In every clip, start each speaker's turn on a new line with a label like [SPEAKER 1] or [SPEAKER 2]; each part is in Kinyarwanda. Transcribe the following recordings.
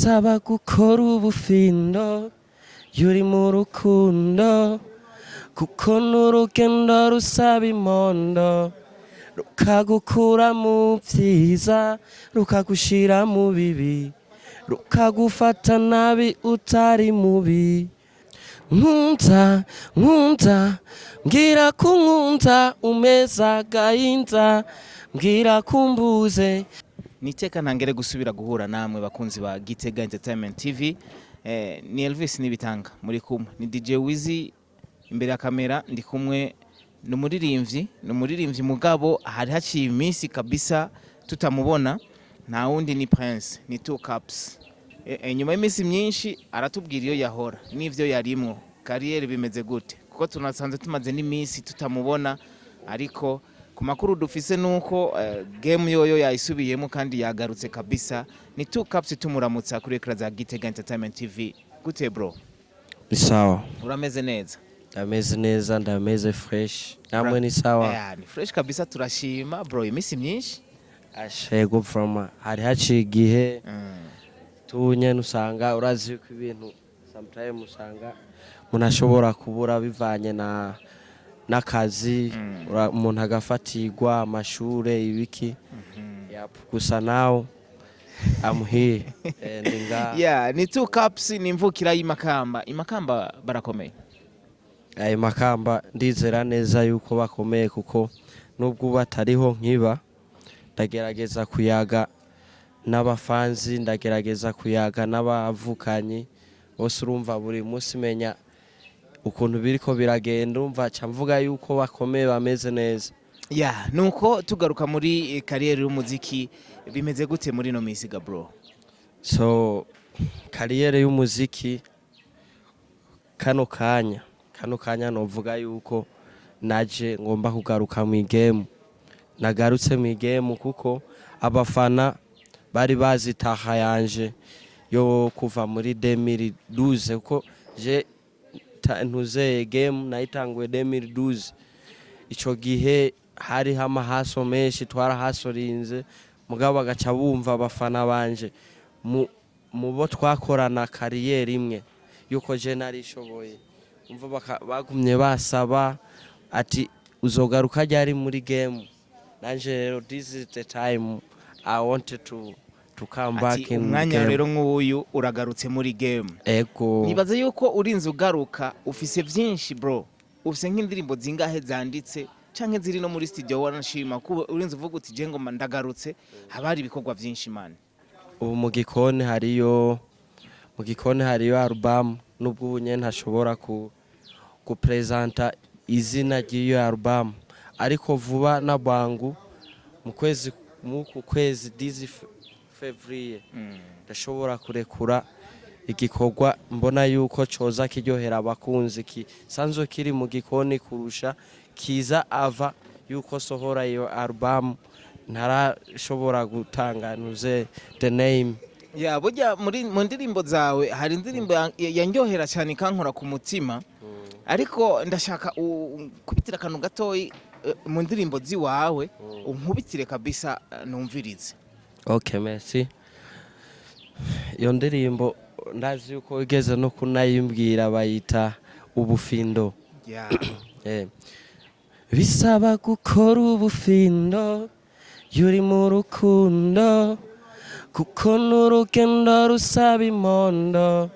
[SPEAKER 1] bisaba gukora ubufindo yuri mu rukundo kuko n'urugendo rusaba imondo rukagukura mu vyiza rukagushira mu bibi rukagufata nabi utari mubi nkunza mbwira kunkunza umeza gahinza mbwira kumbuze
[SPEAKER 2] niteka ntangere gusubira guhura namwe bakunzi ba GITEGA-Ent TV. Ni Elvis nibitanga muri kumwe ni DJ Wizi imbere ya kamera ndi kumwe n'umuririmbyi mugabo hari haciye iminsi kabisa tutamubona nta wundi ni Prince ni Two Cups. Nyuma y'iminsi myinshi aratubwira iyo yahora n'ivyo yarimwo kariyeri bimeze gute kuko tunasanze tumaze n'iminsi tutamubona ariko ku makuru dufise nuko game yoyo yayisubiyemo kandi yagarutse kabisa. Ni Two Cups tumuramutsa kuri ekra za GITEGA-Ent TV. Gute bro?
[SPEAKER 1] Sawa.
[SPEAKER 2] Urameze neza?
[SPEAKER 1] Ndameze neza ndameze fresh. Namwe ni sawa?
[SPEAKER 2] Yeah, ni fresh kabisa turashima bro iminsi myinshi.
[SPEAKER 1] Ashego from hari haciye igihe tunye nusanga urazi ko ibintu sometimes usanga munashobora kubura bivanye n'akazi umuntu agafatirwa amashure ibiki gusa nawo I'm here
[SPEAKER 2] yeah ni Two Cups ni mvukira imakamba barakomeye.
[SPEAKER 1] Ayo makamba ndizera neza yuko bakomeye kuko nubwo batariho nkiba ndagerageza kuyaga n'abafanzi ndagerageza kuyaga n'abavukanyi bose urumva buri munsi menya ukuntu biriko biragenda umva camvuga yuko bakomeye bameze neza.
[SPEAKER 2] Yeah, nuko tugaruka muri kariyeri y'umuziki bimeze gute muri no misiga bro?
[SPEAKER 1] So kariyeri y'umuziki kano kanya novuga yuko naje ngomba kugaruka mu game. Nagarutse mu game kuko abafana bari bazitaha yanje yo kuva muri 2012 kuko je ntuze game nayitanguye 2012 ico gihe hari hamahaso menshi twarahasorinze mugabo bagaca bumva abafana banje mubo twakorana kariyeri imwe yuko je narishoboye umva bagumye basaba ati uzogaruka ryari muri game nanje rero this is the time I wanted to come back in
[SPEAKER 2] umwanya rero nk'uyu uragarutse muri game.
[SPEAKER 1] Ego
[SPEAKER 2] nibaze yuko urinze ugaruka ufise vyinshi bro ufise nk'indirimbo zingahe zanditse canke ziri no muri studio wanashima kuba urinze uvuga uti je ngoma ndagarutse habari ibikorwa vyinshi man.
[SPEAKER 1] Ubu mu gikoni hariyo album nubwo ubunye ntashobora kupresenta izina ry'iyo album ariko vuba na bangu mu kwezi dizi Fevrier ndashobora kurekura igikorwa mbona yuko coza kiryohera abakunzi sanzwe kiri mu gikoni kurusha kiza ava yuko sohora iyo album ntarashobora gutanga nuze the name.
[SPEAKER 2] Yeah, burya mu ndirimbo zawe hari indirimbo yanyohera cyane kankora ku mutima ariko ndashaka kubitira kantu gatoyi mu ndirimbo ziwawe unkubitire kabisa numvirize.
[SPEAKER 1] Okay, merci. Iyo ndirimbo ndazi yuko igeze no kunayimbwira bayita ubufindo.
[SPEAKER 2] Yeah.
[SPEAKER 1] Bisaba gukora ubufindo yuri mu rukundo kuko n'urugendo rusaba imondo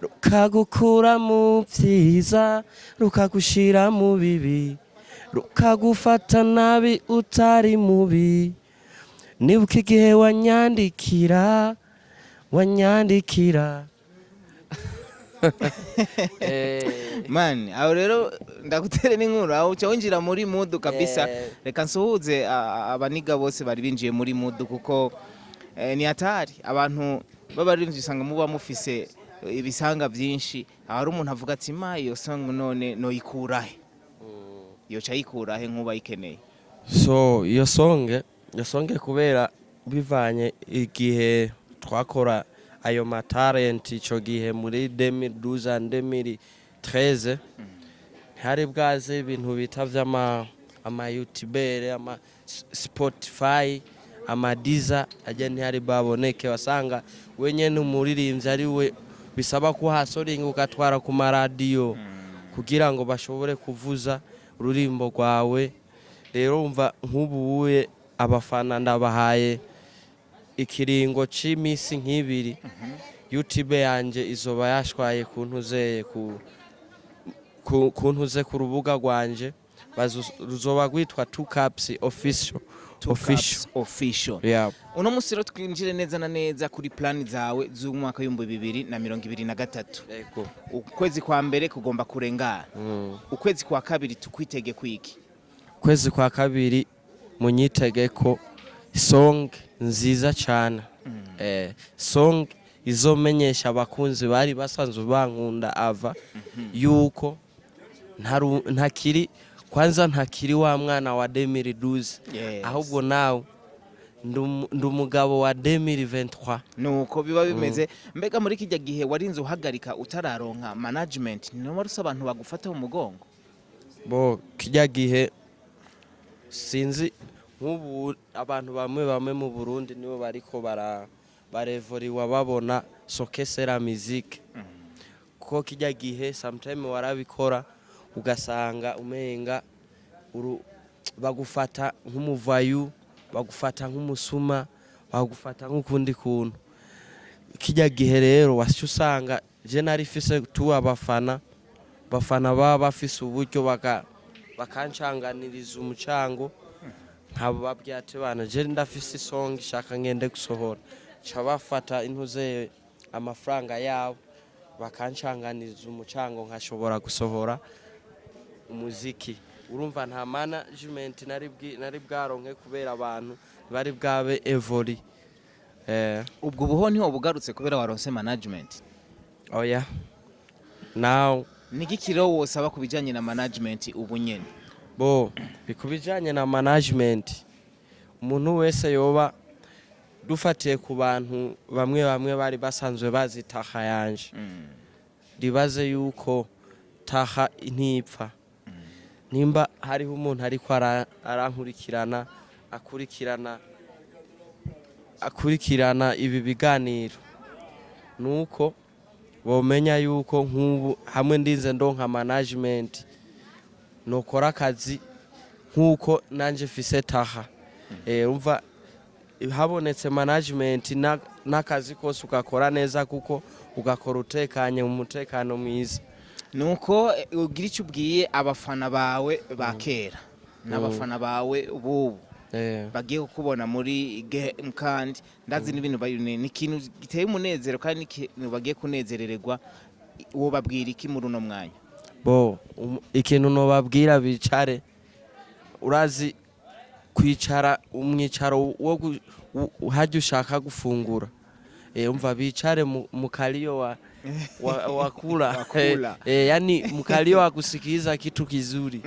[SPEAKER 1] rukagukura mu vyiza rukagushira mu bibi rukagufata nabi utari mubi. Nibuka igihe wanyandikira
[SPEAKER 2] man aho rero ndagutere n'inkuru aho uca winjira muri mood kabisa. Reka nsuhuze abaniga bose bari binjiye muri mood kuko ni atari abantu babarimvye usanga muba mufise ibisanga byinshi hari umuntu avuga ati ma iyo song none no ikurahe yo cayikurahe nkuba ikeneye.
[SPEAKER 1] So iyo songe kubera bivanye igihe twakora ayo matalent ico gihe muri 2012 2013 hari bwaze ibintu bitavya ama YouTuber ama Spotify amadiza ajya ntihari baboneke, wasanga wenyene umuririmbyi ari we bisaba ko hasoringa ugatwara ku maradiyo kugira ngo bashobore kuvuza ururimbo rwawe. Rero umva nk'ubuye abafana ndabahaye ikiringo c'imisi nk'ibiri, YouTube yanje izoba yashwaye kuntuze kuntuze ku rubuga rwanje, ruzoba rwitwa 2 Cups official. Yeah.
[SPEAKER 2] Uno musi rero twinjire neza na neza kuri plan zawe z'umwaka w'ibihumbi 2023.
[SPEAKER 1] Yego.
[SPEAKER 2] Ukwezi kwa mbere kugomba kurengana. Ukwezi kwa kabiri tukwitege kwiki?
[SPEAKER 1] Ukwezi kwa kabiri munyitegeko song nziza cyane. Song izomenyesha abakunzi bari basanzwe bankunda ava yuko ntakiri kwanza ntakiri wa mwana wa 2012, ahubwo nawe ndumugabo wa 2023.
[SPEAKER 2] Nuko biba bimeze. Mbega muri kijya gihe warinze uhagarika utararonka management, no marusa abantu bagufata mu mugongo?
[SPEAKER 1] Bo kijya gihe sinzi nk'ubu abantu bamwe mu Burundi nibo bariko barevoriwa babona sokesera musique. Kuko kijya gihe sometime warabikora ugasanga umenga bagufata nk'umuvayu, bagufata nk'umusuma, bagufata nk'ukundi kuntu. Kijya gihe rero wasanga je nari fise tu abafana baba bafise uburyo bakancanganiriza umucango, nkabo babyate bana je ndafise song shaka ngende gusohora, cha bafata intuze amafaranga yabo bakancanganiriza umucango nkashobora gusohora umuziki. Urumva nta management nari bwaronke kubera abantu bari bwabe evori.
[SPEAKER 2] Ubwo buho niho bugarutse kubera waronse management?
[SPEAKER 1] Oya. Now
[SPEAKER 2] niki kiro wosaba kubijanye na management ubu nyene?
[SPEAKER 1] Bo bikubijanye na management, umuntu wese yoba dufatiye ku bantu bamwe bari basanzwe bazi taha yanje, ribaze yuko taha intipfa. Nimba hariho umuntu ariko arankurikirana akurikirana ibi biganiro, nuko bomenya yuko nk'ubu hamwe ndinze ndonka management nokora akazi nk'uko nanje fise taha. Umva habonetse management n'akazi kose ugakora neza kuko ugakora utekanye mu mutekano mwiza.
[SPEAKER 2] Nuko ugira icyo ubwiye abafana bawe bakera n'abafana bawe ubu bagiye kukubona muri game, kandi ndazi n'ibintu ni ikintu giteye umunezero kandi n'ikintu bagiye kunezerererwa. Uwo babwira iki muri uno mwanya?
[SPEAKER 1] Bo ikintu no babwira bicare, urazi kwicara umwicaro wo hajya ushaka gufungura. Umva bicare mu kaliyo wakula. Yani mkalio wa kusikiliza kitu kizuri.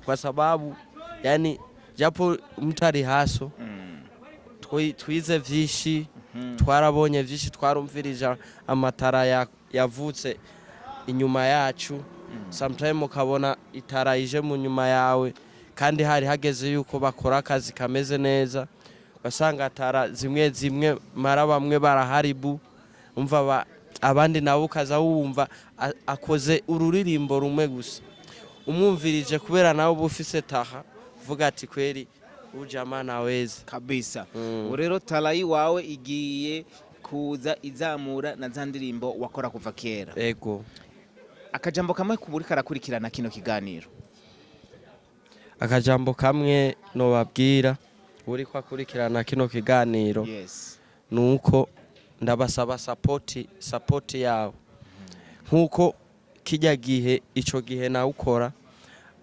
[SPEAKER 1] Kwa sababu yani japo mtari haso twize vyinshi, twarabonye vyinshi, twarumvirije amatara yavutse inyuma yacu. Sometime ukabona itara ije mu nyuma yawe kandi hari hageze yuko bakora akazi kameze neza, basanga atara zimwe mara bamwe baraharibu. Umva abandi nabo ukaza wumva akoze ururirimbo rumwe gusa, umwumvirije kubera nawe bufise taha vuga ati kweri ujama naweza
[SPEAKER 2] kabisa. Rero talayi wawe igiye kuza izamura na zandirimbo wakora kuva kera.
[SPEAKER 1] Ego.
[SPEAKER 2] Akajambo kamwe kuburi karakurikirana kino kiganiro?
[SPEAKER 1] Akajambo kamwe no babwira uri kwakurikirana kino kiganiro,
[SPEAKER 2] yes,
[SPEAKER 1] nuko ndabasaba support yawe. Nkuko kijya gihe ico gihe na ukora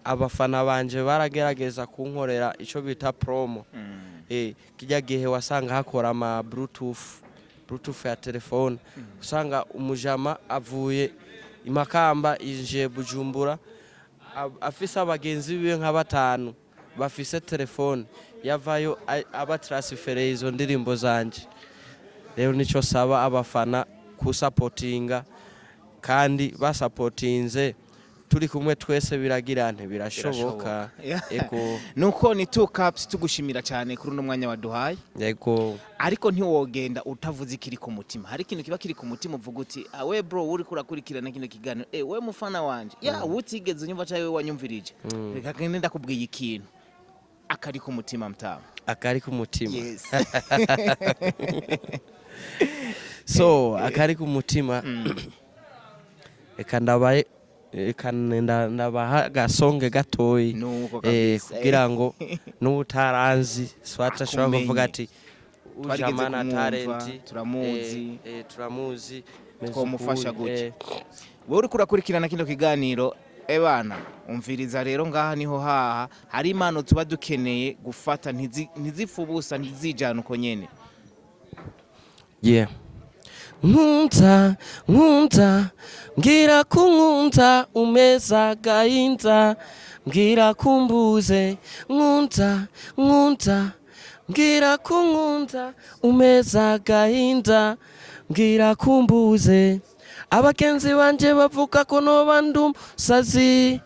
[SPEAKER 1] abafana banje baragerageza kunkorera ico bita promo. Kijya gihe wasanga hakora ama bluetooth ya telefone, usanga umujama avuye imakamba inje Bujumbura afise abagenzi biwe nka batanu bafise telefone, yavayo abatransfere izo ndirimbo zanje. Rero nico saba abafana ku supportinga, kandi ba supportinze turi kumwe twese biragira nte birashoboka. Ego
[SPEAKER 2] nuko ni two cups tugushimira cyane kuri uno mwanya waduhaye.
[SPEAKER 1] yego
[SPEAKER 2] Ariko ntiwogenda utavuze ikiri ku mutima. Hari ikintu kiba kiri ku mutima uvuga uti we bro uri kurakurikirana kino kiganiro we mufana wanje utigeze unyumva cyangwa we wanyumvirije reka ngende ndakubwiye ikintu akari ku mutima mtama.
[SPEAKER 1] akari ku mutima.
[SPEAKER 2] Yes.
[SPEAKER 1] So akari ku mutima eka ndabaha gasonge gatoyi
[SPEAKER 2] Nuko kabisa.
[SPEAKER 1] kugira ngo n'utaranzi swata shobora kuvuga ati
[SPEAKER 2] Twarigeze
[SPEAKER 1] ujamana
[SPEAKER 2] kumwumva,
[SPEAKER 1] talent
[SPEAKER 2] turamuzi.
[SPEAKER 1] turamuzi
[SPEAKER 2] Twamufasha gutya. Wowe uri kurakurikirana kino kiganiro bana umviriza rero ngaha niho haha hari impano tuba dukeneye gufata ntizifubusa ntizijana uko nyene.
[SPEAKER 1] yeah nkunta mbwira kunkunta umeza gahinda mbwira kumbuze nkunta mbwira kunkunta umeza gahinda mbwira kumbuze abakenzi banje bavuga ko noba ndumusazi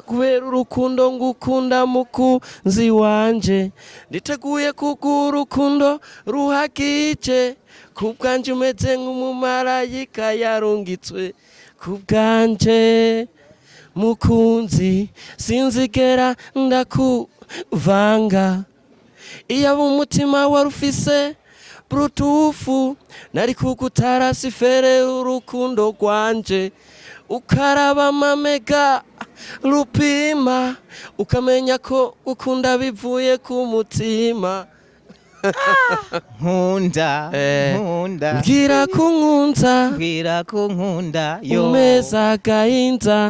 [SPEAKER 1] kubera urukundo ngukunda mukunzi wanje nditeguye kuguha urukundo ruhagije kubwanje umeze nk'umumarayika yarungitswe kubwanje mukunzi sinzigera ndakuvanga iyaba umutima warufise brutufu nari kugutara sifere urukundo rwanje ukaraba amamega rupima ukamenya ko ukunda bivuye ku mutima.
[SPEAKER 2] Nkunda
[SPEAKER 1] mbwira
[SPEAKER 2] kunkunda
[SPEAKER 1] umeza gahinda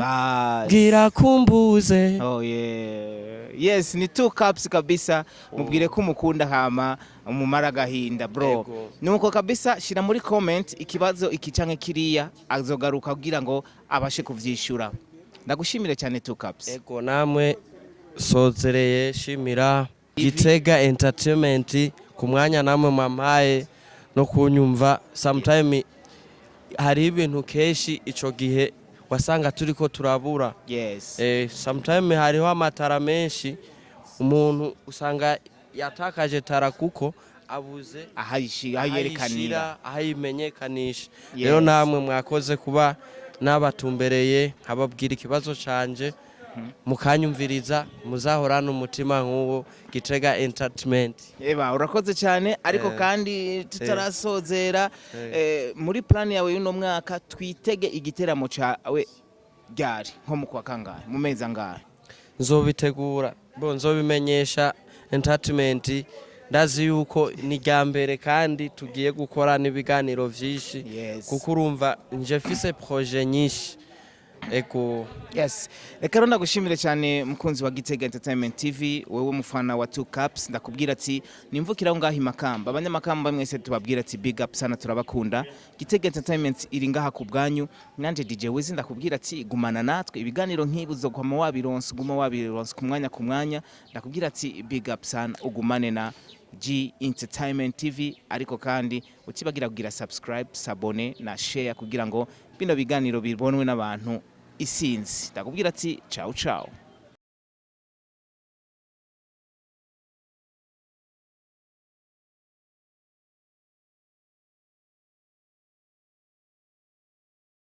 [SPEAKER 1] mbwira kumbuze.
[SPEAKER 2] Oh yeah. Yes, ni two cups kabisa. Mubwire ko mukunda hama umumara gahinda bro. Nuko kabisa shira muri comment ikibazo iki canke kiriya azogaruka kugira ngo abashe kuvyishura. Ndagushimire cyane two cups.
[SPEAKER 1] Ego namwe sozereye shimira Gitega Entertainment ku mwanya namwe mamaye no kunyumva. Sometime hari ibintu keshi ico gihe wasanga turiko turabura.
[SPEAKER 2] Yes.
[SPEAKER 1] Sometime hariho amatara menshi umuntu usanga yatakaje tara kuko abuze
[SPEAKER 2] ahayerekanira
[SPEAKER 1] ahayimenyekanisha. Rero namwe mwakoze kuba nabatumbereye nkababwira ikibazo canje mukanyumviriza muzahorana umutima nk'uwo Gitega Entertainment.
[SPEAKER 2] Urakoze cyane ariko kandi tutarasozera muri plan yawe y'uno mwaka twitege igiteramo cyawe ryari nko mu kwa kangahe mu mezi angahe?
[SPEAKER 1] Nzobitegura nzobimenyesha Entertainment ndazi yuko ni ryambere kandi tugiye gukora n'ibiganiro vyinshi kuko urumva nje fise projet nyinshi. Eko
[SPEAKER 2] yes reka ronda gushimire cyane mukunzi wa Gitega Entertainment TV wewe mufana wa two cups ndakubwira ati nimvukira ngaho imakamba abanyamakamba mwese tubabwira ati big up sana turabakunda. Gitega Entertainment iri ngaha ku bwanyu nanje DJ Wizi ndakubwira ati gumana natwe ibiganiro nk'ibuzo kwa wabironse ku mwanya ndakubwira ati big up sana ugumane na Entertainment TV ariko kandi utibagira kugira subscribe sabone na share kugira ngo bino biganiro bibonwe n'abantu isinzi. Ndakubwira ati ciao ciao.